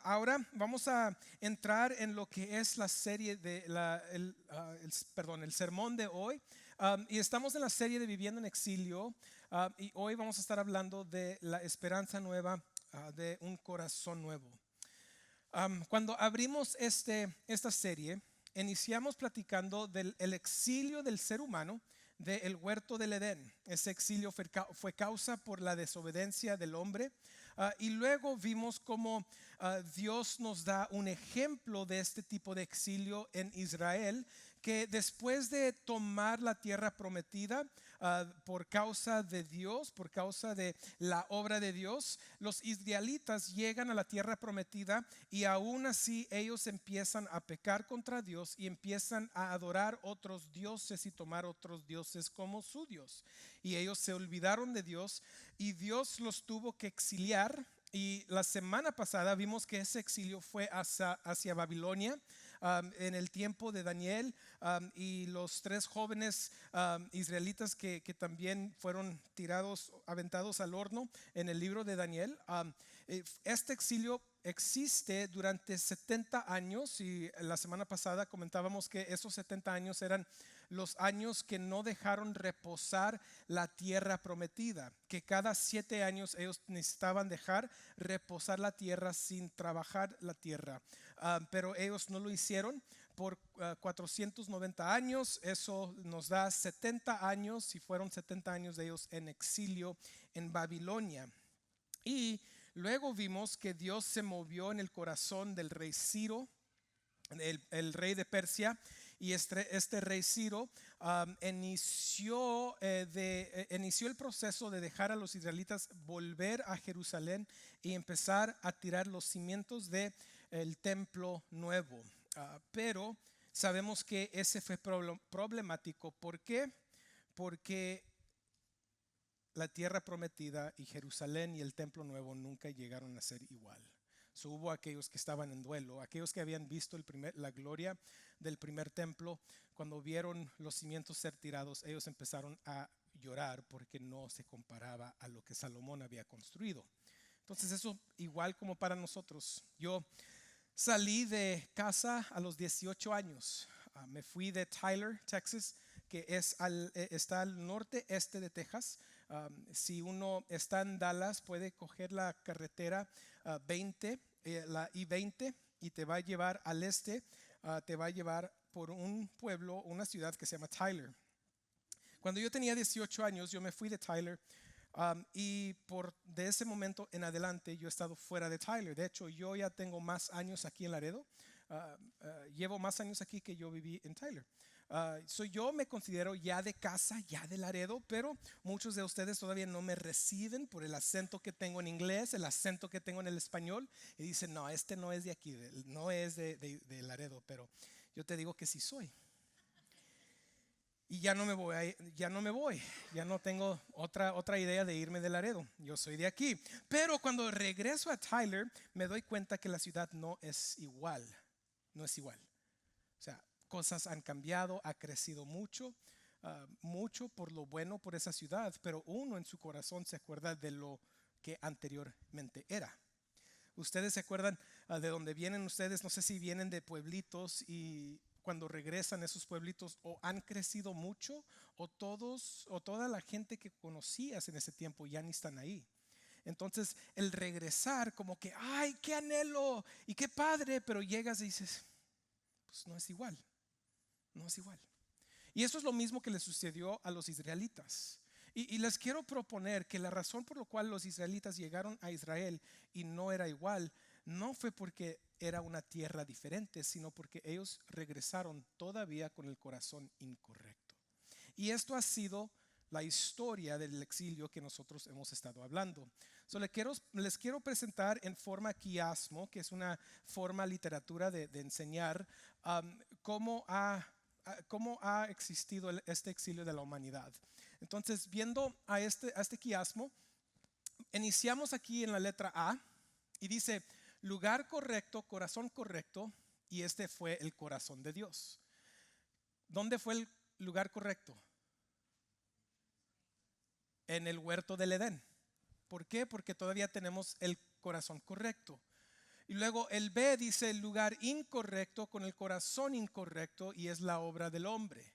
Ahora vamos a entrar en lo que es la serie de el sermón de hoy. Y estamos en la serie de Viviendo en Exilio. Y hoy vamos a estar hablando de la esperanza nueva, de un corazón nuevo. Cuando abrimos esta serie, iniciamos platicando del el exilio del ser humano del huerto del Edén. Ese exilio fue causa por la desobediencia del hombre. Y luego vimos cómo Dios nos da un ejemplo de este tipo de exilio en Israel, que después de tomar la tierra prometida por causa de Dios, por causa de la obra de Dios, los israelitas llegan a la tierra prometida y aún así ellos empiezan a pecar contra Dios y empiezan a adorar otros dioses y tomar otros dioses como su Dios. Y ellos se olvidaron de Dios y Dios los tuvo que exiliar. Y la semana pasada vimos que ese exilio fue hacia Babilonia, en el tiempo de Daniel, y los tres jóvenes israelitas que también fueron aventados al horno en el libro de Daniel. Este exilio existe durante 70 años y la semana pasada comentábamos que esos 70 años eran los años que no dejaron reposar la tierra prometida, que cada 7 años ellos necesitaban dejar reposar la tierra sin trabajar la tierra. Pero ellos no lo hicieron por 490 años. Eso nos da 70 años y fueron 70 años de ellos en exilio en Babilonia. Y luego vimos que Dios se movió en el corazón del rey Ciro, el rey de Persia, y este rey Ciro inició el proceso de dejar a los israelitas volver a Jerusalén y empezar a tirar los cimientos del templo nuevo. Pero sabemos que ese fue problemático. ¿Por qué? Porque la tierra prometida y Jerusalén y el templo nuevo nunca llegaron a ser igual. Hubo aquellos que estaban en duelo, aquellos que habían visto la gloria del primer templo. Cuando vieron los cimientos ser tirados, ellos empezaron a llorar porque no se comparaba a lo que Salomón había construido. Entonces eso igual como para nosotros. Yo salí de casa a los 18 años. Me fui de Tyler, Texas, que está al norte este de Texas. Si uno está en Dallas, puede coger la carretera 20, la I-20, y te va a llevar al este. Te va a llevar por un pueblo, una ciudad que se llama Tyler. Cuando yo tenía 18 años, yo me fui de Tyler. Y de ese momento en adelante yo he estado fuera de Tyler. De hecho, yo ya tengo más años aquí en Laredo. Llevo más años aquí que yo viví en Tyler. Yo me considero ya de casa, ya de Laredo, pero muchos de ustedes todavía no me reciben por el acento que tengo en inglés, el acento que tengo en el español, y dicen, no, este no es de aquí, no es de Laredo, pero yo te digo que sí soy. Y ya no me voy, ya no tengo otra idea de irme de Laredo. Yo soy de aquí. Pero cuando regreso a Tyler, me doy cuenta que la ciudad no es igual. No es igual. O sea, cosas han cambiado, ha crecido mucho, mucho por lo bueno por esa ciudad, pero uno en su corazón se acuerda de lo que anteriormente era. Ustedes se acuerdan de dónde vienen ustedes. No sé si vienen de pueblitos y cuando regresan esos pueblitos o han crecido mucho o toda la gente que conocías en ese tiempo ya ni están ahí. Entonces el regresar como que, ay, qué anhelo y qué padre, pero llegas y dices, pues no es igual, no es igual. Y eso es lo mismo que le sucedió a los israelitas. Y les quiero proponer que la razón por la cual los israelitas llegaron a Israel y no era igual, no fue porque era una tierra diferente, sino porque ellos regresaron todavía con el corazón incorrecto. Y esto ha sido la historia del exilio que nosotros hemos estado hablando. Les quiero presentar en forma quiasmo, que es una forma literatura de enseñar cómo ha existido este exilio de la humanidad. Entonces, viendo a este quiasmo, iniciamos aquí en la letra A y dice lugar correcto, corazón correcto, y este fue el corazón de Dios. ¿Dónde fue el lugar correcto? En el huerto del Edén. ¿Por qué? Porque todavía tenemos el corazón correcto. Y luego el B dice el lugar incorrecto con el corazón incorrecto, y es la obra del hombre.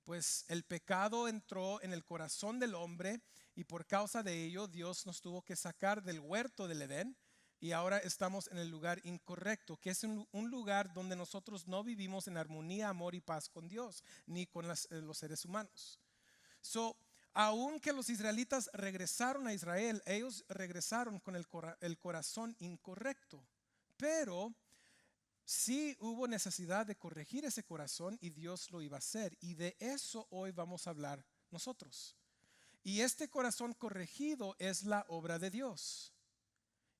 Pues el pecado entró en el corazón del hombre y por causa de ello Dios nos tuvo que sacar del huerto del Edén, y ahora estamos en el lugar incorrecto, que es un lugar donde nosotros no vivimos en armonía, amor y paz con Dios, ni con los seres humanos. So, aunque los israelitas regresaron a Israel, ellos regresaron con el corazón incorrecto, pero sí hubo necesidad de corregir ese corazón y Dios lo iba a hacer, y de eso hoy vamos a hablar nosotros. Y este corazón corregido es la obra de Dios.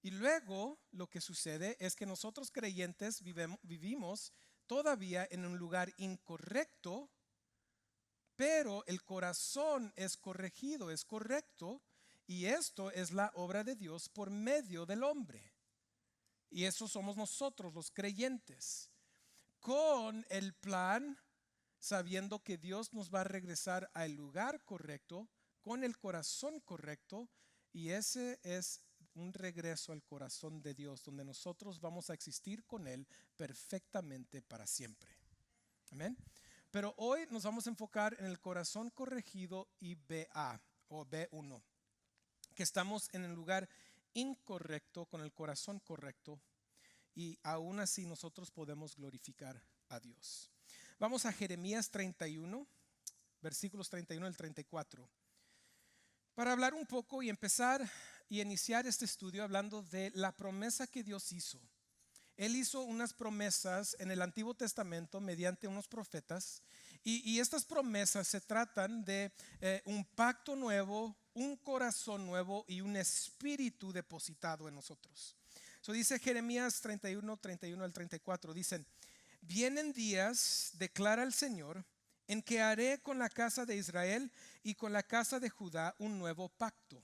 Y luego lo que sucede es que nosotros creyentes vivimos todavía en un lugar incorrecto, pero el corazón es corregido, es correcto, y esto es la obra de Dios por medio del hombre. Y eso somos nosotros los creyentes, con el plan, sabiendo que Dios nos va a regresar al lugar correcto, con el corazón correcto, y ese es un regreso al corazón de Dios, donde nosotros vamos a existir con Él perfectamente para siempre. Amén. Pero hoy nos vamos a enfocar en el corazón corregido y BA o B1, que estamos en el lugar incorrecto con el corazón correcto, y aún así nosotros podemos glorificar a Dios. Vamos a Jeremías 31, versículos 31 al 34, para hablar un poco y empezar y iniciar este estudio hablando de la promesa que Dios hizo. Él hizo unas promesas en el Antiguo Testamento mediante unos profetas, y estas promesas se tratan de un pacto nuevo, un corazón nuevo y un espíritu depositado en nosotros. So dice Jeremías 31, 31 al 34, dicen: vienen días, declara el Señor, en que haré con la casa de Israel y con la casa de Judá un nuevo pacto.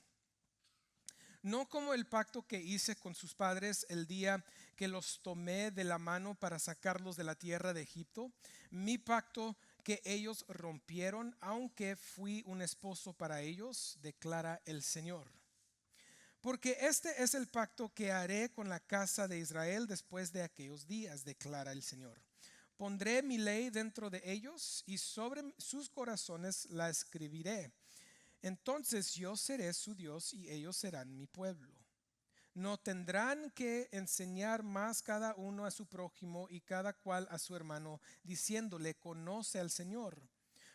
No como el pacto que hice con sus padres el día que los tomé de la mano para sacarlos de la tierra de Egipto, mi pacto que ellos rompieron, aunque fui un esposo para ellos, declara el Señor. Porque este es el pacto que haré con la casa de Israel después de aquellos días, declara el Señor. Pondré mi ley dentro de ellos y sobre sus corazones la escribiré. Entonces yo seré su Dios y ellos serán mi pueblo. No tendrán que enseñar más cada uno a su prójimo y cada cual a su hermano, diciéndole: conoce al Señor.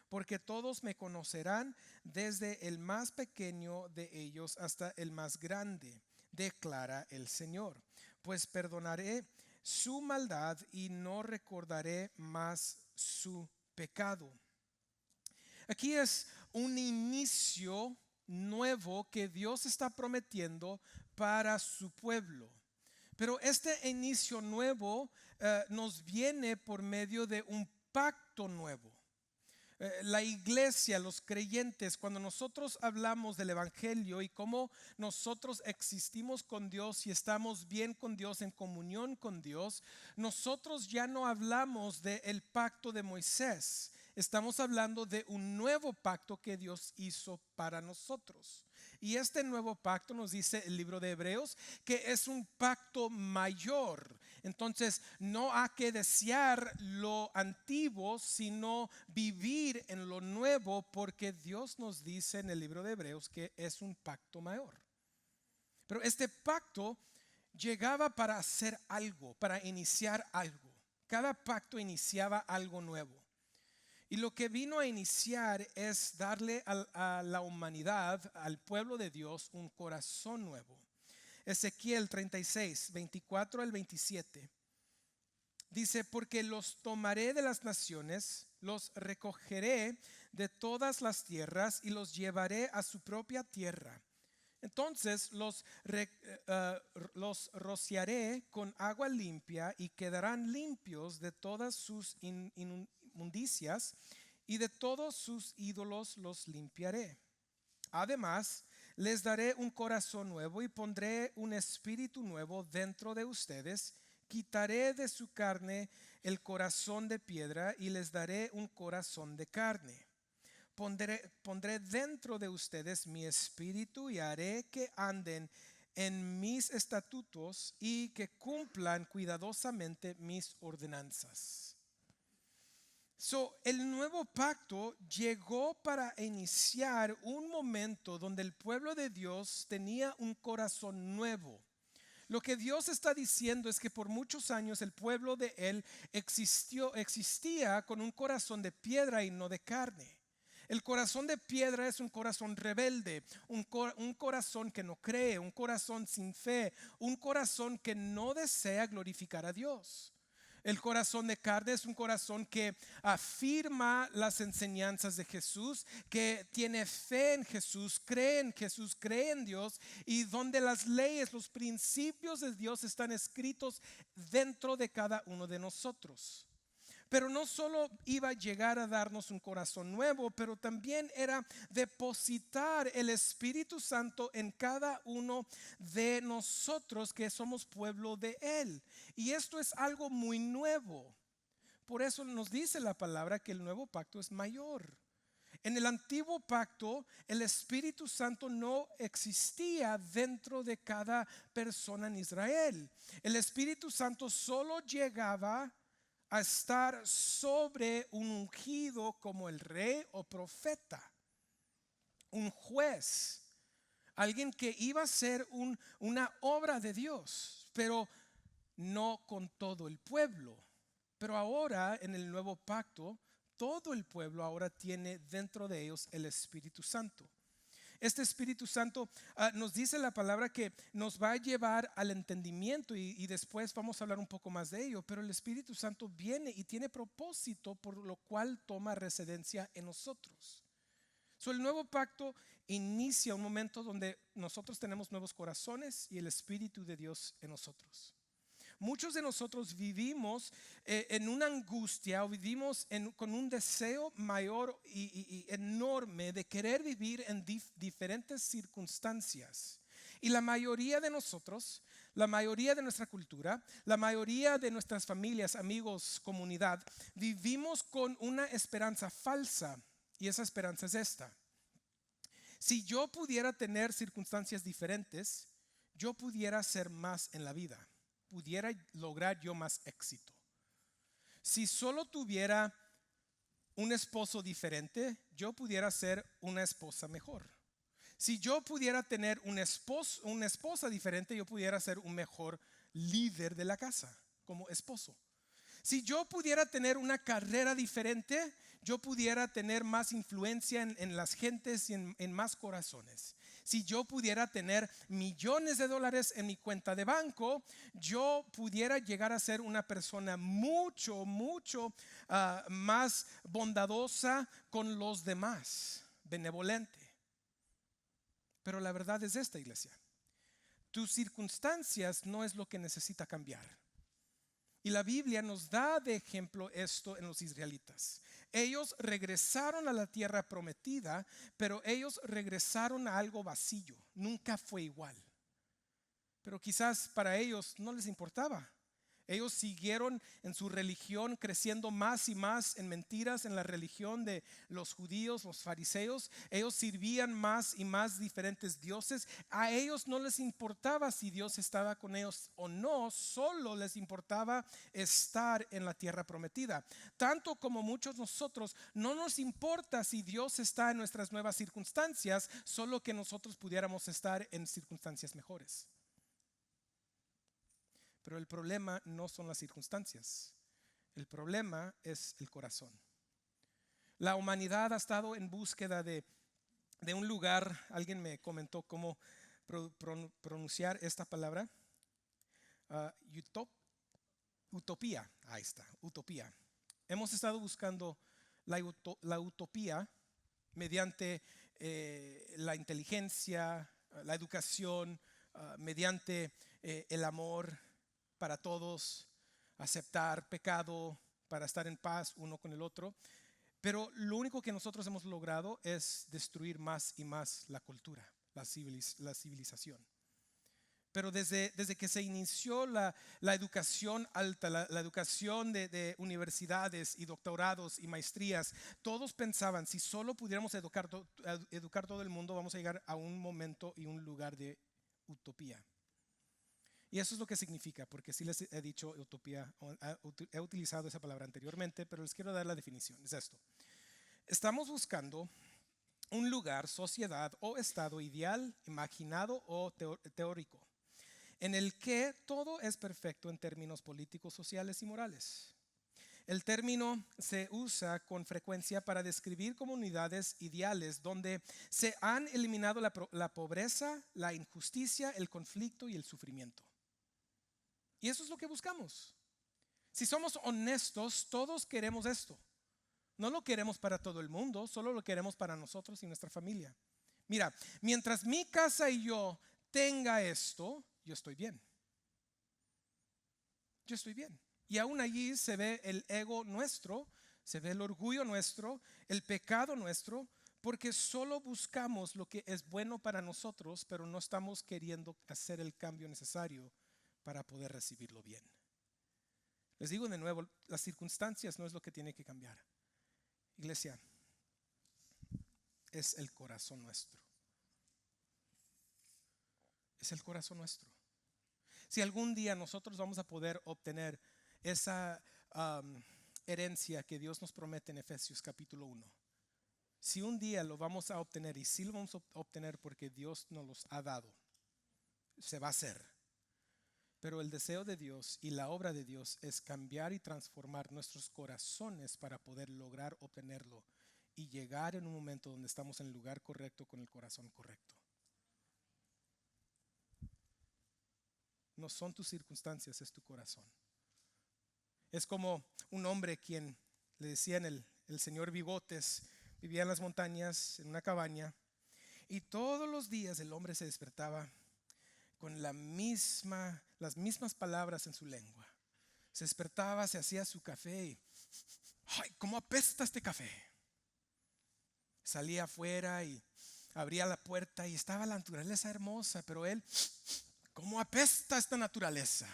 Porque todos me conocerán, desde el más pequeño de ellos hasta el más grande, declara el Señor. Pues perdonaré su maldad y no recordaré más su pecado. Aquí es un inicio nuevo que Dios está prometiendo para su pueblo. Pero este inicio nuevo nos viene por medio de un pacto nuevo. La iglesia, los creyentes, cuando nosotros hablamos del evangelio y cómo nosotros existimos con Dios y estamos bien con Dios, en comunión con Dios, nosotros ya no hablamos del pacto de Moisés. Estamos hablando de un nuevo pacto que Dios hizo para nosotros. Y este nuevo pacto, nos dice el libro de Hebreos, que es un pacto mayor. Entonces no hay que desear lo antiguo, sino vivir en lo nuevo, porque Dios nos dice en el libro de Hebreos que es un pacto mayor. Pero este pacto llegaba para hacer algo, para iniciar algo. Cada pacto iniciaba algo nuevo. Y lo que vino a iniciar es darle a la humanidad, al pueblo de Dios, un corazón nuevo. Ezequiel 36, 24 al 27. Dice: porque los tomaré de las naciones, los recogeré de todas las tierras y los llevaré a su propia tierra. Entonces los rociaré con agua limpia y quedarán limpios de todas sus inmundicias, y de todos sus ídolos los limpiaré. Además, les daré un corazón nuevo y pondré un espíritu nuevo dentro de ustedes. Quitaré de su carne el corazón de piedra y les daré un corazón de carne. Pondré dentro de ustedes mi espíritu y haré que anden en mis estatutos y que cumplan cuidadosamente mis ordenanzas. El nuevo pacto llegó para iniciar un momento donde el pueblo de Dios tenía un corazón nuevo. Lo que Dios está diciendo es que por muchos años el pueblo de Él existía con un corazón de piedra y no de carne. El corazón de piedra es un corazón rebelde, un corazón que no cree, un corazón sin fe, un corazón que no desea glorificar a Dios. El corazón de carne es un corazón que afirma las enseñanzas de Jesús, que tiene fe en Jesús, cree en Dios, y donde las leyes, los principios de Dios están escritos dentro de cada uno de nosotros. Pero no solo iba a llegar a darnos un corazón nuevo, pero también era depositar el Espíritu Santo en cada uno de nosotros que somos pueblo de Él. Y esto es algo muy nuevo. Por eso nos dice la palabra que el nuevo pacto es mayor. En el antiguo pacto, el Espíritu Santo no existía dentro de cada persona en Israel. El Espíritu Santo solo llegaba a estar sobre un ungido como el rey o profeta, un juez, alguien que iba a ser una obra de Dios, pero no con todo el pueblo. Pero ahora en el nuevo pacto, todo el pueblo ahora tiene dentro de ellos el Espíritu Santo. Este Espíritu Santo nos dice la palabra que nos va a llevar al entendimiento y después vamos a hablar un poco más de ello, pero el Espíritu Santo viene y tiene propósito por lo cual toma residencia en nosotros. El nuevo pacto inicia un momento donde nosotros tenemos nuevos corazones y el Espíritu de Dios en nosotros. Muchos de nosotros vivimos en una angustia o vivimos con un deseo mayor y enorme de querer vivir en diferentes circunstancias. Y la mayoría de nosotros, la mayoría de nuestra cultura, la mayoría de nuestras familias, amigos, comunidad, vivimos con una esperanza falsa. Y esa esperanza es esta: si yo pudiera tener circunstancias diferentes, yo pudiera hacer más en la vida, pudiera lograr yo más éxito. Si solo tuviera un esposo diferente, yo pudiera ser una esposa mejor. Si yo pudiera tener una esposa diferente, yo pudiera ser un mejor líder de la casa como esposo. Si yo pudiera tener una carrera diferente, yo pudiera tener más influencia en las gentes y en más corazones. Si yo pudiera tener millones de dólares en mi cuenta de banco, yo pudiera llegar a ser una persona mucho más bondadosa con los demás, benevolente. Pero la verdad es esta, iglesia: tus circunstancias no es lo que necesita cambiar. Y la Biblia nos da de ejemplo esto en los israelitas. Ellos regresaron a la tierra prometida, pero ellos regresaron a algo vacío. Nunca fue igual. Pero quizás para ellos no les importaba. Ellos siguieron en su religión, creciendo más y más en mentiras en la religión de los judíos, los fariseos. Ellos sirvían más y más diferentes dioses. A ellos no les importaba si Dios estaba con ellos o no, solo les importaba estar en la tierra prometida. Tanto como muchos nosotros, no nos importa si Dios está en nuestras nuevas circunstancias, solo que nosotros pudiéramos estar en circunstancias mejores. Pero el problema no son las circunstancias. El problema es el corazón. La humanidad ha estado en búsqueda de un lugar. Alguien me comentó cómo pronunciar esta palabra. Utopía. Ahí está, utopía. Hemos estado buscando la utopía mediante la inteligencia, la educación, mediante el amor para todos, aceptar pecado para estar en paz uno con el otro. Pero lo único que nosotros hemos logrado es destruir más y más la cultura, la civilización. Pero desde que se inició la educación alta, la educación de universidades y doctorados y maestrías, todos pensaban: si solo pudiéramos educar todo el mundo, vamos a llegar a un momento y un lugar de utopía. Y eso es lo que significa, porque sí les he dicho utopía, he utilizado esa palabra anteriormente, pero les quiero dar la definición. Es esto: estamos buscando un lugar, sociedad o estado ideal, imaginado o teórico, en el que todo es perfecto en términos políticos, sociales y morales. El término se usa con frecuencia para describir comunidades ideales donde se han eliminado la pobreza, la injusticia, el conflicto y el sufrimiento. Y eso es lo que buscamos. Si somos honestos, todos queremos esto. No lo queremos para todo el mundo, solo lo queremos para nosotros y nuestra familia. Mira, mientras mi casa y yo tenga esto, yo estoy bien. Yo estoy bien. Y aún allí se ve el ego nuestro, se ve el orgullo nuestro, el pecado nuestro, porque solo buscamos lo que es bueno para nosotros, pero no estamos queriendo hacer el cambio necesario para poder recibirlo bien. Les digo de nuevo, las circunstancias no es lo que tiene que cambiar. Iglesia, es el corazón nuestro. Es el corazón nuestro. Si algún día nosotros vamos a poder obtener esa herencia que Dios nos promete en Efesios capítulo 1, si un día lo vamos a obtener, y si lo vamos a obtener porque Dios nos los ha dado, se va a hacer. Pero el deseo de Dios y la obra de Dios es cambiar y transformar nuestros corazones para poder lograr obtenerlo y llegar en un momento donde estamos en el lugar correcto con el corazón correcto. No son tus circunstancias, es tu corazón. Es como un hombre quien le decían el señor Bigotes, vivía en las montañas en una cabaña, y todos los días el hombre se despertaba con las mismas palabras en su lengua. Se despertaba, se hacía su café y ¡ay, cómo apesta este café! Salía afuera y abría la puerta y estaba la naturaleza hermosa, pero él, ¿cómo apesta esta naturaleza?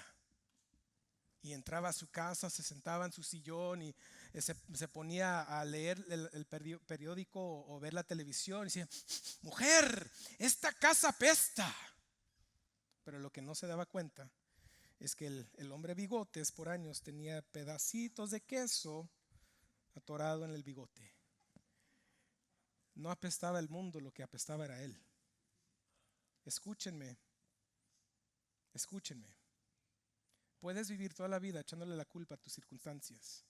Y entraba a su casa, se sentaba en su sillón y se ponía a leer el periódico o ver la televisión y decía, mujer, esta casa apesta. Pero lo que no se daba cuenta es que el hombre Bigotes por años tenía pedacitos de queso atorado en el bigote. No apestaba el mundo, lo que apestaba era él. Escúchenme. Puedes vivir toda la vida echándole la culpa a tus circunstancias,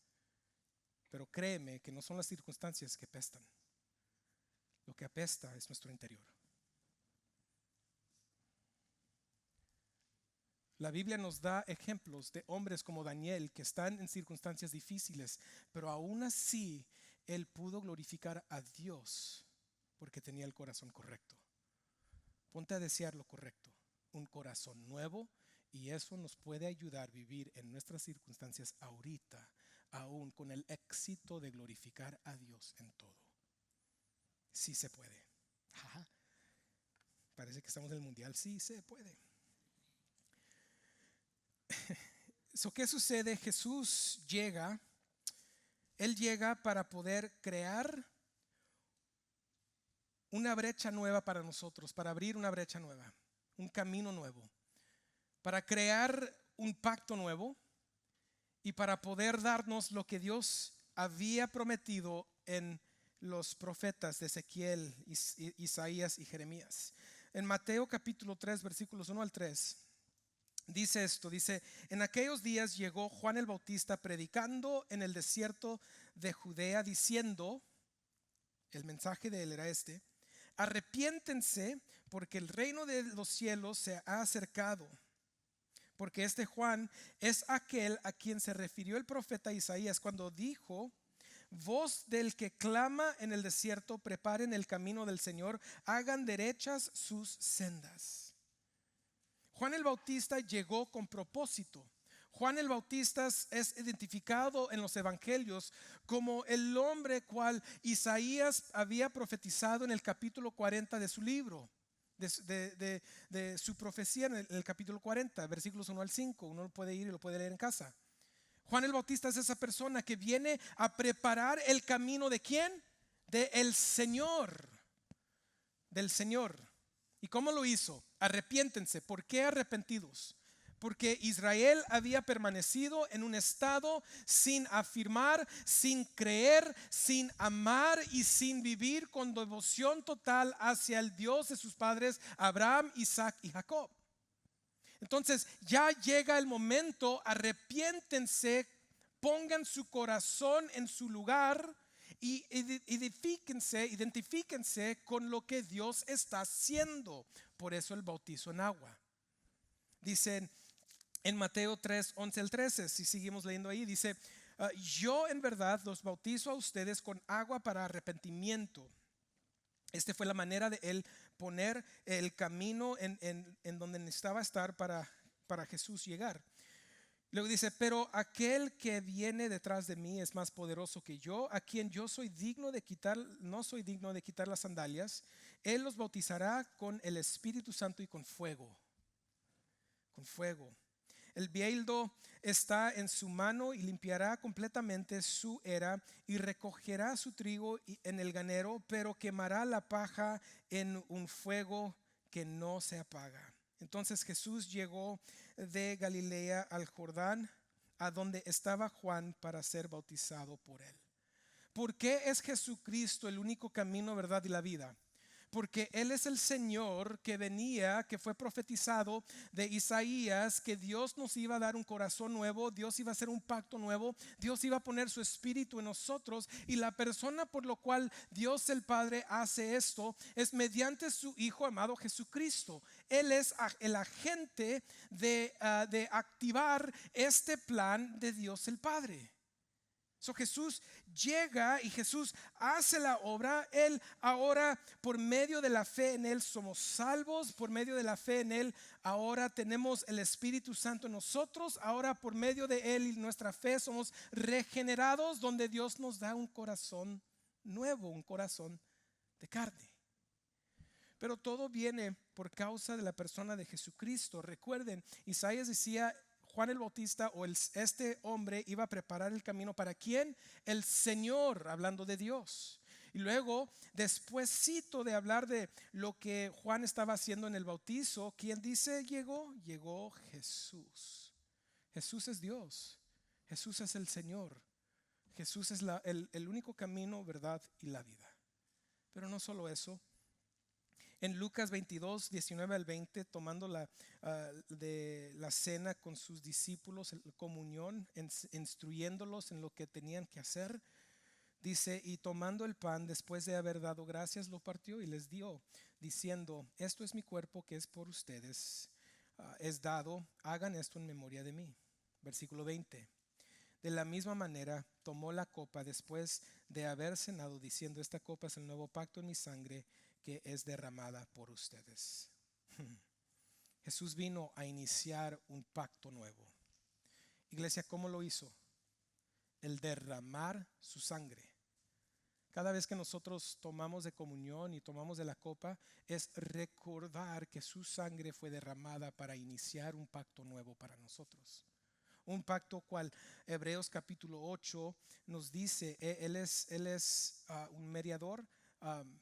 pero créeme que no son las circunstancias que apestan. Lo que apesta es nuestro interior. La Biblia nos da ejemplos de hombres como Daniel que están en circunstancias difíciles, pero aún así él pudo glorificar a Dios porque tenía el corazón correcto. Ponte a desear lo correcto, un corazón nuevo, y eso nos puede ayudar a vivir en nuestras circunstancias ahorita, aún con el éxito de glorificar a Dios en todo. Sí se puede. Ajá. Parece que estamos en el mundial. Sí se puede. ¿Qué sucede? Jesús llega. Él llega para poder crear una brecha nueva para nosotros, para abrir una brecha nueva, un camino nuevo, para crear un pacto nuevo y para poder darnos lo que Dios había prometido en los profetas de Ezequiel, Isaías y Jeremías. En Mateo capítulo 3 versículos 1 al 3 dice esto, dice, en aquellos días llegó Juan el Bautista predicando en el desierto de Judea diciendo, el mensaje de él era este, arrepiéntense porque el reino de los cielos se ha acercado. Porque este Juan es aquel a quien se refirió el profeta Isaías cuando dijo, voz del que clama en el desierto, preparen el camino del Señor, hagan derechas sus sendas. Juan el Bautista llegó con propósito. Juan el Bautista es identificado en los evangelios como el hombre cual Isaías había profetizado en el capítulo 40 de su libro. De su profecía en el capítulo 40, versículos 1 al 5. Uno lo puede ir y lo puede leer en casa. Juan el Bautista es esa persona que viene a preparar el camino ¿de quién? De el Señor. Del Señor. ¿Y cómo lo hizo? Arrepiéntense. ¿Por qué arrepentidos? Porque Israel había permanecido en un estado sin afirmar, sin creer, sin amar y sin vivir con devoción total hacia el Dios de sus padres, Abraham, Isaac y Jacob. Entonces ya llega el momento, arrepiéntense, pongan su corazón en su lugar y identifíquense con lo que Dios está haciendo. Por eso el bautizo en agua. Dicen en Mateo 3, 11 al 13, si seguimos leyendo ahí, dice: yo en verdad los bautizo a ustedes con agua para arrepentimiento. Esta fue la manera de él poner el camino en donde necesitaba estar para Jesús llegar. Luego dice: pero aquel que viene detrás de mí es más poderoso que yo, a quien yo no soy digno de quitar las sandalias. Él los bautizará con el Espíritu Santo y con fuego. Con fuego. El bieldo está en su mano y limpiará completamente su era y recogerá su trigo en el granero, pero quemará la paja en un fuego que no se apaga. Entonces Jesús llegó de Galilea al Jordán, a donde estaba Juan, para ser bautizado por él. ¿Por qué es Jesucristo el único camino, verdad y la vida? Porque Él es el Señor que venía, que fue profetizado de Isaías, que Dios nos iba a dar un corazón nuevo, Dios iba a hacer un pacto nuevo, Dios iba a poner su espíritu en nosotros, y la persona por lo cual Dios el Padre hace esto es mediante su Hijo amado Jesucristo. Él es el agente de activar este plan de Dios el Padre. So Jesús llega y Jesús hace la obra. Él ahora, por medio de la fe en Él, somos salvos. Por medio de la fe en Él, ahora tenemos el Espíritu Santo en nosotros. Ahora, por medio de Él y nuestra fe, somos regenerados, donde Dios nos da un corazón nuevo, un corazón de carne. Pero todo viene por causa de la persona de Jesucristo. Recuerden, Isaías decía: Juan el Bautista este hombre iba a preparar el camino para ¿quién? El Señor, hablando de Dios. Y luego, despuésito de hablar de lo que Juan estaba haciendo en el bautizo, ¿quién dice llegó? Llegó Jesús. Jesús es Dios. Jesús es el Señor. Jesús es el único camino, verdad y la vida. Pero no solo eso. En Lucas 22, 19 al 20, tomando de la cena con sus discípulos, la comunión, instruyéndolos en lo que tenían que hacer, dice: y tomando el pan, después de haber dado gracias, lo partió y les dio, diciendo: esto es mi cuerpo que es por ustedes, es dado, hagan esto en memoria de mí. Versículo 20. De la misma manera tomó la copa después de haber cenado, diciendo: esta copa es el nuevo pacto en mi sangre, que es derramada por ustedes. Jesús vino a iniciar un pacto nuevo. Iglesia, ¿cómo lo hizo? El derramar su sangre. Cada vez que nosotros tomamos de comunión y tomamos de la copa, es recordar que su sangre fue derramada para iniciar un pacto nuevo para nosotros. Un pacto cual Hebreos capítulo 8 nos dice: Él es un mediador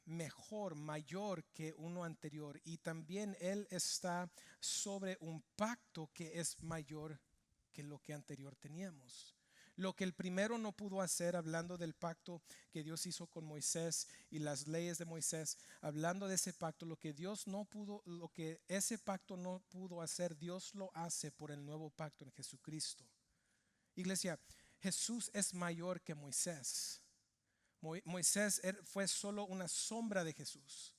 mejor, mayor que uno anterior, y también Él está sobre un pacto que es mayor que lo que anterior teníamos. Lo que el primero no pudo hacer, hablando del pacto que Dios hizo con Moisés y las leyes de Moisés, hablando de ese pacto, lo que ese pacto no pudo hacer, Dios lo hace por el nuevo pacto en Jesucristo. Iglesia, Jesús es mayor que Moisés. Moisés fue solo una sombra de Jesús,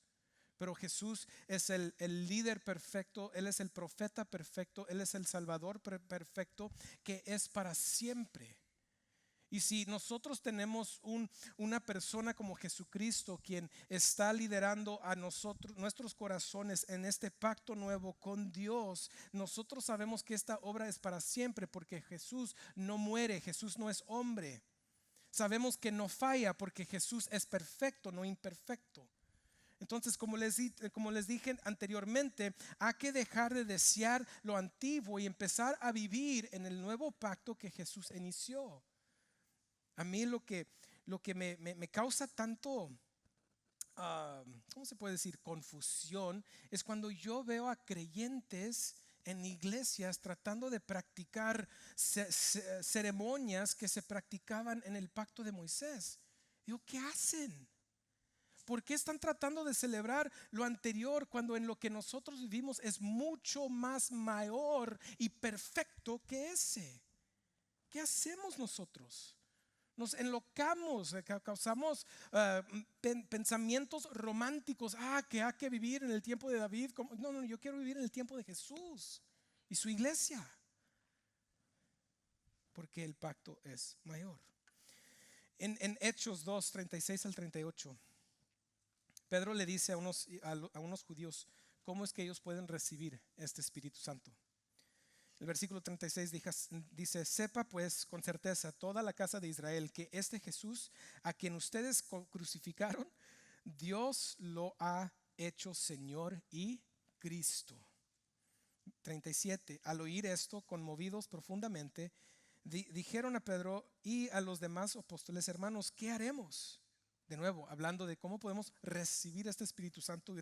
pero Jesús es el líder perfecto. Él es el profeta perfecto. Él es el salvador perfecto, que es para siempre. Y si nosotros tenemos una persona como Jesucristo, quien está liderando a nuestros corazones en este pacto nuevo con Dios, nosotros sabemos que esta obra es para siempre, porque Jesús no muere. Jesús no es hombre. Sabemos que no falla, porque Jesús es perfecto, no imperfecto. Entonces, como les dije anteriormente, hay que dejar de desear lo antiguo y empezar a vivir en el nuevo pacto que Jesús inició. A mí lo que me causa tanto ¿cómo se puede decir? Confusión, es cuando yo veo a creyentes en iglesias tratando de practicar ceremonias que se practicaban en el pacto de Moisés. Digo, ¿qué hacen? ¿Por qué están tratando de celebrar lo anterior cuando en lo que nosotros vivimos es mucho más mayor y perfecto que ese? ¿Qué hacemos nosotros? Nos enlocamos, causamos pensamientos románticos. Que hay que vivir en el tiempo de David. No, yo quiero vivir en el tiempo de Jesús y su iglesia, porque el pacto es mayor. En Hechos 2, 36 al 38, Pedro le dice a unos judíos cómo es que ellos pueden recibir este Espíritu Santo. El versículo 36 dice: sepa pues con certeza toda la casa de Israel que este Jesús a quien ustedes crucificaron, Dios lo ha hecho Señor y Cristo. 37. Al oír esto, conmovidos profundamente, dijeron a Pedro y a los demás apóstoles: hermanos, ¿qué haremos? De nuevo, hablando de cómo podemos recibir este Espíritu Santo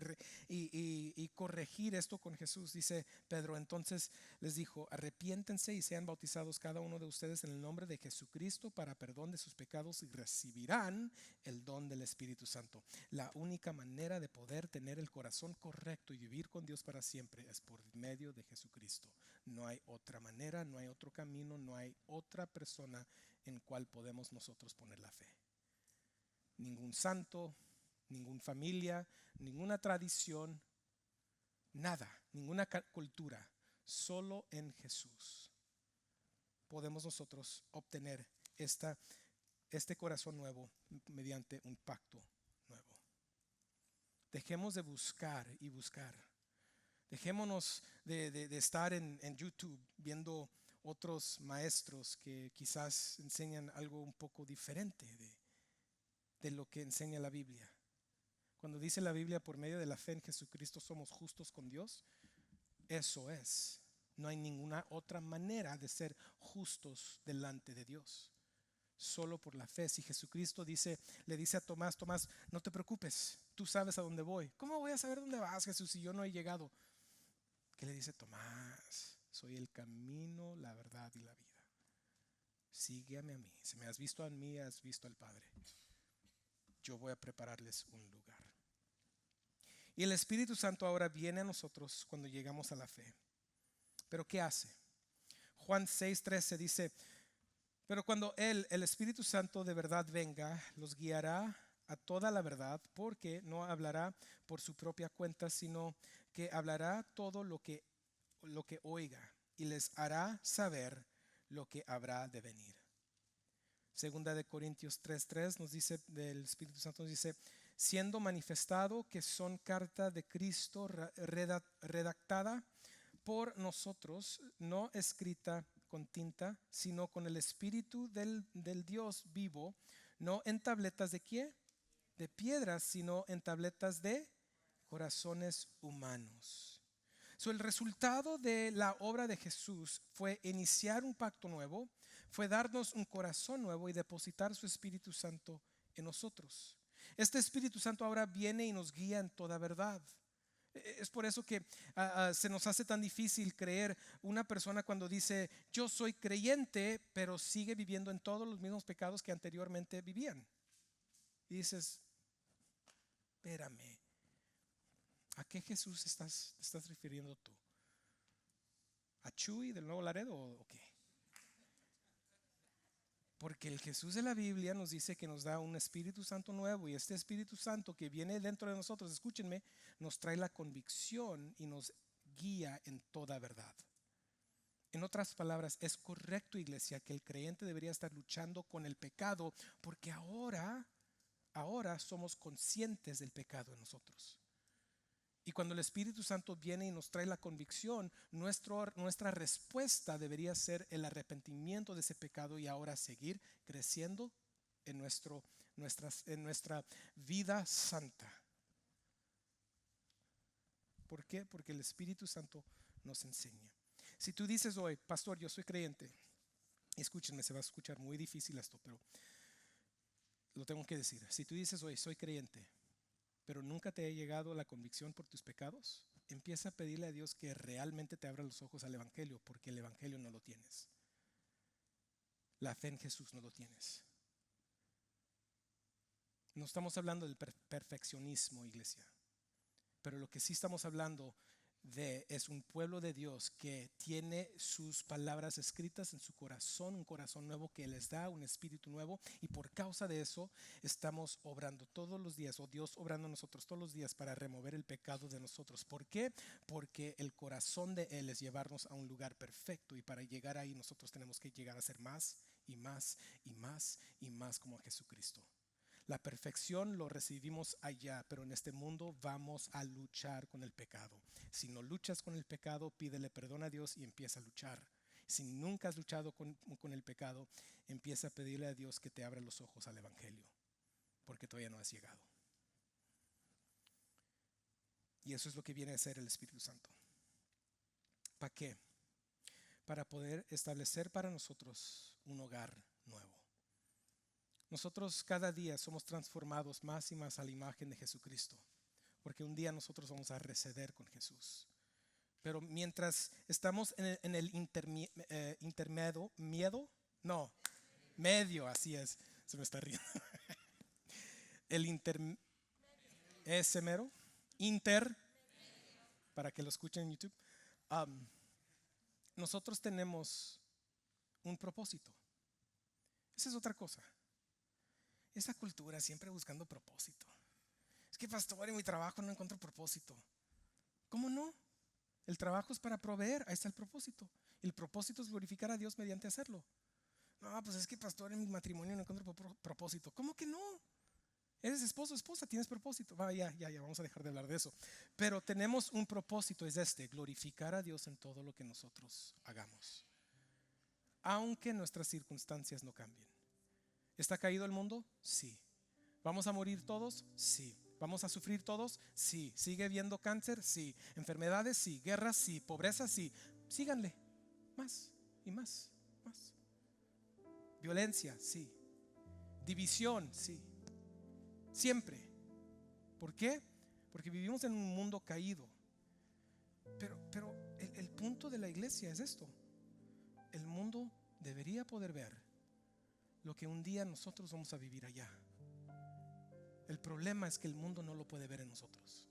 y corregir esto con Jesús. Dice Pedro, entonces les dijo: arrepiéntense y sean bautizados cada uno de ustedes en el nombre de Jesucristo para perdón de sus pecados, y recibirán el don del Espíritu Santo. La única manera de poder tener el corazón correcto y vivir con Dios para siempre es por medio de Jesucristo. No hay otra manera, no hay otro camino, no hay otra persona en cual podemos nosotros poner la fe. Ningún santo, ninguna familia, ninguna tradición, nada, ninguna cultura. Solo en Jesús podemos nosotros obtener este corazón nuevo mediante un pacto nuevo. Dejemos de buscar y buscar. Dejémonos de estar en YouTube viendo otros maestros que quizás enseñan algo un poco diferente de lo que enseña la Biblia. Cuando dice la Biblia, por medio de la fe en Jesucristo somos justos con Dios, eso es. No hay ninguna otra manera de ser justos delante de Dios, solo por la fe. Si Jesucristo le dice a Tomás: Tomás, no te preocupes, tú sabes a dónde voy. ¿Cómo voy a saber dónde vas, Jesús, si yo no he llegado? ¿Qué le dice Tomás? Soy el camino, la verdad y la vida. Sígueme a mí. Si me has visto a mí, has visto al Padre. Yo voy a prepararles un lugar. Y el Espíritu Santo ahora viene a nosotros cuando llegamos a la fe. ¿Pero qué hace? Juan 6:13 dice: pero cuando Él, el Espíritu Santo de verdad venga, los guiará a toda la verdad, porque no hablará por su propia cuenta, sino que hablará todo lo que oiga, y les hará saber lo que habrá de venir. Segunda de Corintios 3:3 nos dice, del Espíritu Santo nos dice: siendo manifestado que son carta de Cristo redactada por nosotros, no escrita con tinta, sino con el Espíritu del Dios vivo, no en tabletas de ¿qué? De piedras, sino en tabletas de corazones humanos. El resultado de la obra de Jesús fue iniciar un pacto nuevo, fue darnos un corazón nuevo y depositar su Espíritu Santo en nosotros. Este Espíritu Santo ahora viene y nos guía en toda verdad. Es por eso que se nos hace tan difícil creer una persona cuando dice: yo soy creyente, pero sigue viviendo en todos los mismos pecados que anteriormente vivían. Y dices: espérame, ¿a qué Jesús te estás refiriendo tú? ¿A Chuy del Nuevo Laredo o qué? Porque el Jesús de la Biblia nos dice que nos da un Espíritu Santo nuevo, y este Espíritu Santo que viene dentro de nosotros, escúchenme, nos trae la convicción y nos guía en toda verdad. En otras palabras, es correcto, iglesia, que el creyente debería estar luchando con el pecado, porque ahora somos conscientes del pecado en nosotros. Y cuando el Espíritu Santo viene y nos trae la convicción, nuestra respuesta debería ser el arrepentimiento de ese pecado y ahora seguir creciendo en nuestra vida santa. ¿Por qué? Porque el Espíritu Santo nos enseña. Si tú dices hoy: pastor, yo soy creyente, escúchenme, se va a escuchar muy difícil esto, pero lo tengo que decir. Si tú dices hoy: soy creyente, pero nunca te ha llegado la convicción por tus pecados, empieza a pedirle a Dios que realmente te abra los ojos al Evangelio, porque el Evangelio no lo tienes. La fe en Jesús no lo tienes. No estamos hablando del perfeccionismo, iglesia, pero lo que sí estamos hablando de es un pueblo de Dios que tiene sus palabras escritas en su corazón, un corazón nuevo que les da un espíritu nuevo, y por causa de eso estamos obrando todos los días, o Dios obrando en nosotros todos los días para remover el pecado de nosotros. ¿Por qué? Porque el corazón de Él es llevarnos a un lugar perfecto, y para llegar ahí nosotros tenemos que llegar a ser más y más y más y más como Jesucristo. La perfección lo recibimos allá, pero en este mundo vamos a luchar con el pecado. Si no luchas con el pecado, pídele perdón a Dios y empieza a luchar. Si nunca has luchado con el pecado, empieza a pedirle a Dios que te abra los ojos al Evangelio, porque todavía no has llegado. Y eso es lo que viene a ser el Espíritu Santo. ¿Para qué? Para poder establecer para nosotros un hogar nuevo. Nosotros cada día somos transformados más y más a la imagen de Jesucristo, porque un día nosotros vamos a receder con Jesús. Pero mientras estamos en el intermedio, medio, así es, se me está riendo. Ese mero, para que lo escuchen en YouTube. Nosotros tenemos un propósito. Esa es otra cosa. Esa cultura siempre buscando propósito. Es que, pastor, en mi trabajo no encuentro propósito. ¿Cómo no? El trabajo es para proveer, ahí está el propósito. El propósito es glorificar a Dios mediante hacerlo. No, pues es que, pastor, en mi matrimonio no encuentro propósito. ¿Cómo que no? Eres esposo, esposa, tienes propósito. Ya, vamos a dejar de hablar de eso. Pero tenemos un propósito, es glorificar a Dios en todo lo que nosotros hagamos, aunque nuestras circunstancias no cambien. ¿Está caído el mundo? Sí. ¿Vamos a morir todos? Sí. ¿Vamos a sufrir todos? Sí. ¿Sigue habiendo cáncer? Sí. ¿Enfermedades? Sí. ¿Guerras? Sí. ¿Pobreza? Sí. Síganle. Más y más. ¿Violencia? Sí. ¿División? Sí. Siempre. ¿Por qué? Porque vivimos en un mundo caído. Pero el punto de la iglesia es esto. El mundo debería poder ver lo que un día nosotros vamos a vivir allá. El problema es que el mundo no lo puede ver en nosotros,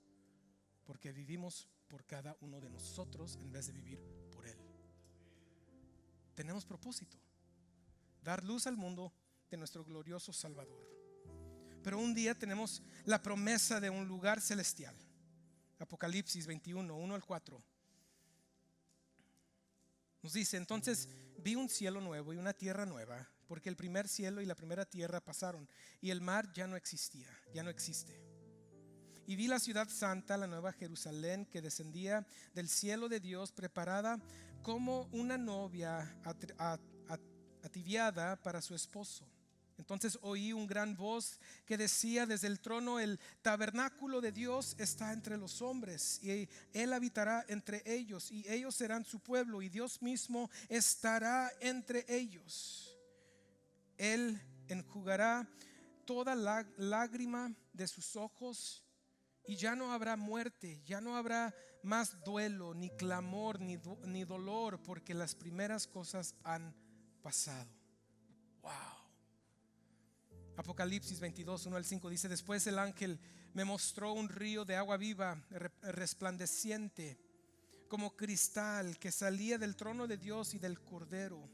porque vivimos por cada uno de nosotros en vez de vivir por Él. Tenemos propósito: dar luz al mundo de nuestro glorioso Salvador. Pero un día tenemos la promesa de un lugar celestial. Apocalipsis 21, 1 al 4. Nos dice: entonces vi un cielo nuevo y una tierra nueva, porque el primer cielo y la primera tierra pasaron, y el mar ya no existía, ya no existe. Y vi la ciudad santa, la nueva Jerusalén, que descendía del cielo de Dios, preparada como una novia ataviada para su esposo. Entonces oí un gran voz que decía desde el trono: el tabernáculo de Dios está entre los hombres, y Él habitará entre ellos, y ellos serán su pueblo, y Dios mismo estará entre ellos. Él enjugará toda lágrima de sus ojos, y ya no habrá muerte, ya no habrá más duelo, ni clamor, ni dolor, porque las primeras cosas han pasado. Wow. Apocalipsis 22, 1 al 5 dice: después el ángel me mostró un río de agua viva, resplandeciente como cristal, que salía del trono de Dios y del Cordero,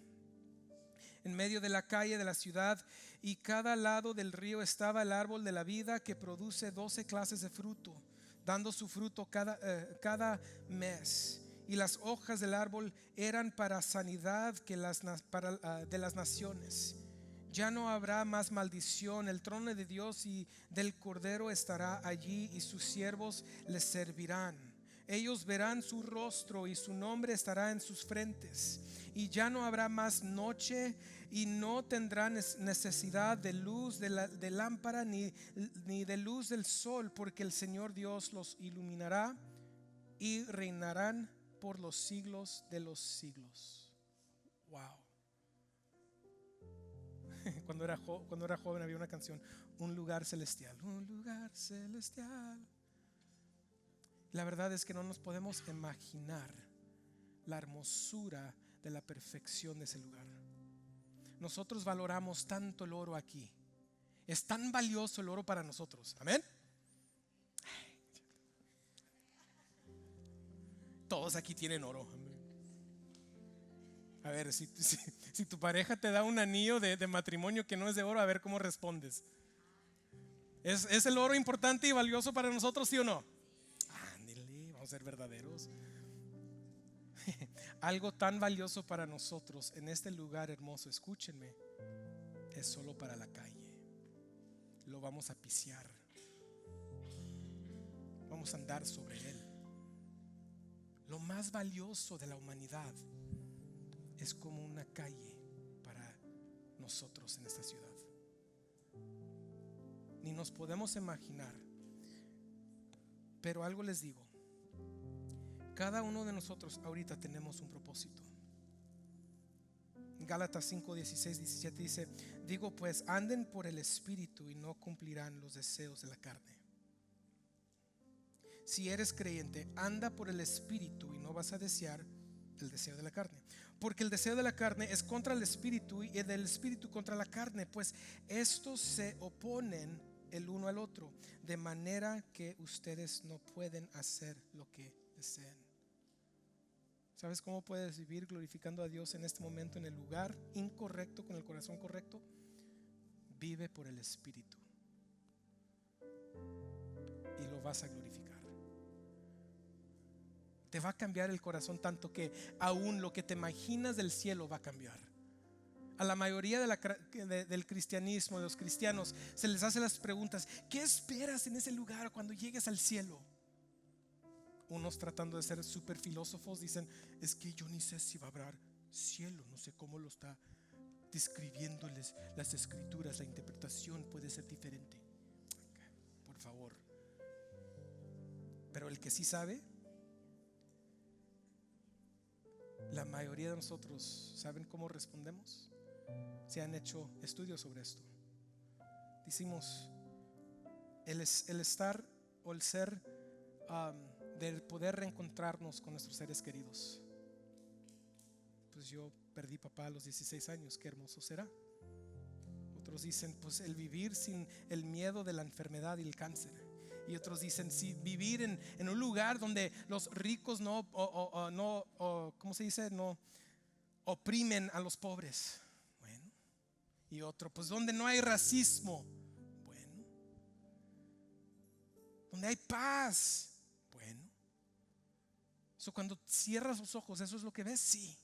en medio de la calle de la ciudad. Y cada lado del río estaba el árbol de la vida, que produce 12 clases de fruto, dando su fruto cada mes. Y las hojas del árbol eran para sanidad de las naciones. Ya no habrá más maldición. El trono de Dios y del Cordero estará allí, y sus siervos les servirán. Ellos verán su rostro, y su nombre estará en sus frentes. Y ya no habrá más noche, y no tendrán necesidad de luz de lámpara, ni de luz del sol, porque el Señor Dios los iluminará, y reinarán por los siglos de los siglos. Wow. Cuando era joven había una canción, un lugar celestial, un lugar celestial. La verdad es que no nos podemos imaginar la hermosura de la perfección de ese lugar. Nosotros valoramos tanto el oro aquí. Es tan valioso el oro para nosotros. Amén. Todos aquí tienen oro. A ver, si tu pareja te da un anillo de matrimonio que no es de oro, a ver cómo respondes. ¿Es el oro importante y valioso para nosotros, sí o no? Ándale, vamos a ser verdaderos. Algo tan valioso para nosotros en este lugar hermoso, escúchenme, es solo para la calle. Lo vamos a pisear, vamos a andar sobre él. Lo más valioso de la humanidad es como una calle para nosotros en esta ciudad. Ni nos podemos imaginar. Pero algo les digo, cada uno de nosotros ahorita tenemos un propósito. Gálatas 5, 16, 17 dice: digo pues, anden por el Espíritu y no cumplirán los deseos de la carne. Si eres creyente, anda por el Espíritu y no vas a desear el deseo de la carne, porque el deseo de la carne es contra el Espíritu y el del Espíritu contra la carne, pues estos se oponen el uno al otro, de manera que ustedes no pueden hacer lo que desean. ¿Sabes cómo puedes vivir glorificando a Dios en este momento en el lugar incorrecto, con el corazón correcto? Vive por el Espíritu y lo vas a glorificar. Te va a cambiar el corazón tanto que aún lo que te imaginas del cielo va a cambiar. A la mayoría del cristianismo, de los cristianos, se les hace las preguntas: ¿qué esperas en ese lugar cuando llegues al cielo? Unos, tratando de ser súper filósofos, dicen: es que yo ni sé si va a haber cielo, no sé cómo lo está describiéndoles las escrituras, la interpretación puede ser diferente. Por favor. Pero el que sí sabe, la mayoría de nosotros, ¿saben cómo respondemos? Se han hecho estudios sobre esto. Decimos: el estar o el ser del poder reencontrarnos con nuestros seres queridos. Pues yo perdí papá a los 16 años, qué hermoso será. Otros dicen: pues el vivir sin el miedo de la enfermedad y el cáncer. Y otros dicen: si vivir en un lugar donde los ricos no ¿cómo se dice? No oprimen a los pobres. Bueno. Y otro: pues donde no hay racismo. Bueno. Donde hay paz. Bueno. Cuando cierras los ojos, ¿eso es lo que ves? Sí.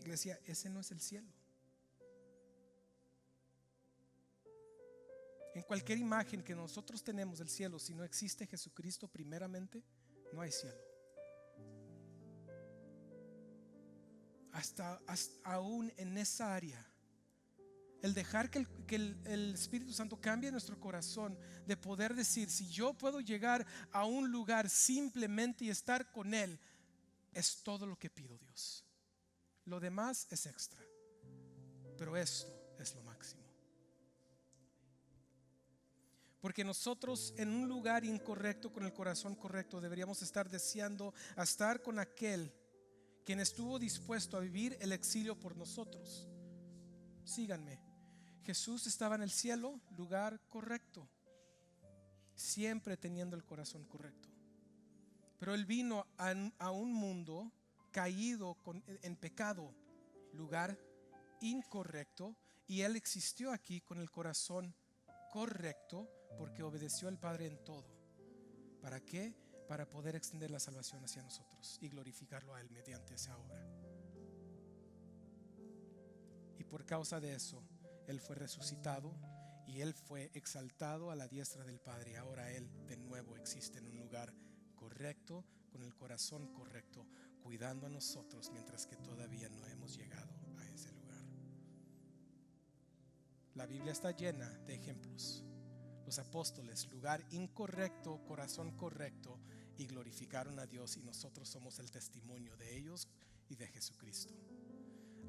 Iglesia, ese no es el cielo. En cualquier imagen que nosotros tenemos del cielo, si no existe Jesucristo primeramente, no hay cielo. Hasta aún en esa área, el dejar que el Espíritu Santo cambie nuestro corazón, de poder decir: si yo puedo llegar a un lugar simplemente y estar con Él, es todo lo que pido, Dios. Lo demás es extra, pero esto es lo máximo. Porque nosotros, en un lugar incorrecto, con el corazón correcto, deberíamos estar deseando a estar con aquel quien estuvo dispuesto a vivir el exilio por nosotros. Síganme. Jesús estaba en el cielo, lugar correcto, siempre teniendo el corazón correcto. Pero Él vino a un mundo caído en pecado, lugar incorrecto, y Él existió aquí con el corazón correcto, porque obedeció al Padre en todo. ¿Para qué? Para poder extender la salvación hacia nosotros y glorificarlo a Él mediante esa obra. Y por causa de eso, Él fue resucitado y Él fue exaltado a la diestra del Padre. Ahora Él de nuevo existe en un lugar correcto, con el corazón correcto, cuidando a nosotros mientras que todavía no hemos llegado a ese lugar. La Biblia está llena de ejemplos. Los apóstoles, lugar incorrecto, corazón correcto, y glorificaron a Dios, y nosotros somos el testimonio de ellos y de Jesucristo.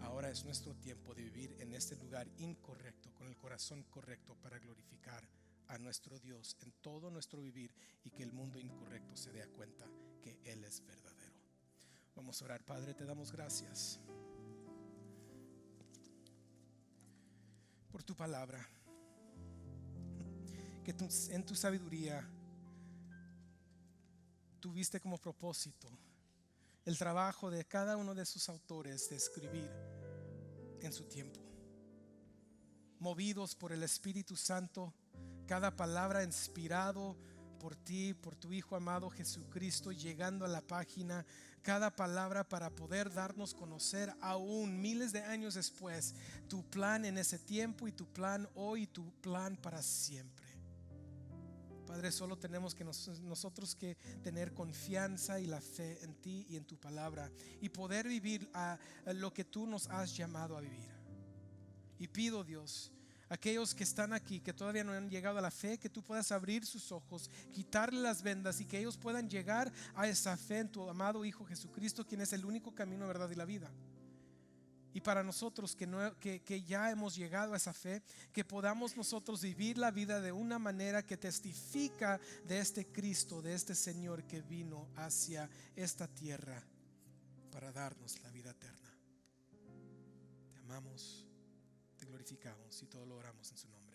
ahora es nuestro tiempo de vivir en este lugar incorrecto, con el corazón correcto, para glorificar a nuestro Dios en todo nuestro vivir, y que el mundo incorrecto se dé cuenta que Él es verdadero. Vamos a orar. Padre, te damos gracias por tu palabra, que en tu sabiduría tuviste como propósito el trabajo de cada uno de sus autores de escribir en su tiempo, movidos por el Espíritu Santo, cada palabra inspirado por ti, por tu Hijo amado Jesucristo, llegando a la página, cada palabra para poder darnos conocer aún miles de años después tu plan en ese tiempo, y tu plan hoy, y tu plan para siempre. Padre, solo tenemos que nosotros que tener confianza y la fe en ti y en tu palabra, y poder vivir a lo que tú nos has llamado a vivir. Y pido, Dios, aquellos que están aquí, que todavía no han llegado a la fe, que tú puedas abrir sus ojos, quitarle las vendas, y que ellos puedan llegar a esa fe en tu amado Hijo Jesucristo, quien es el único camino, verdad y la vida. Y para nosotros que ya hemos llegado a esa fe, que podamos nosotros vivir la vida de una manera que testifica de este Cristo, de este Señor que vino hacia esta tierra para darnos la vida eterna. Te amamos, te glorificamos y todo lo oramos en su nombre.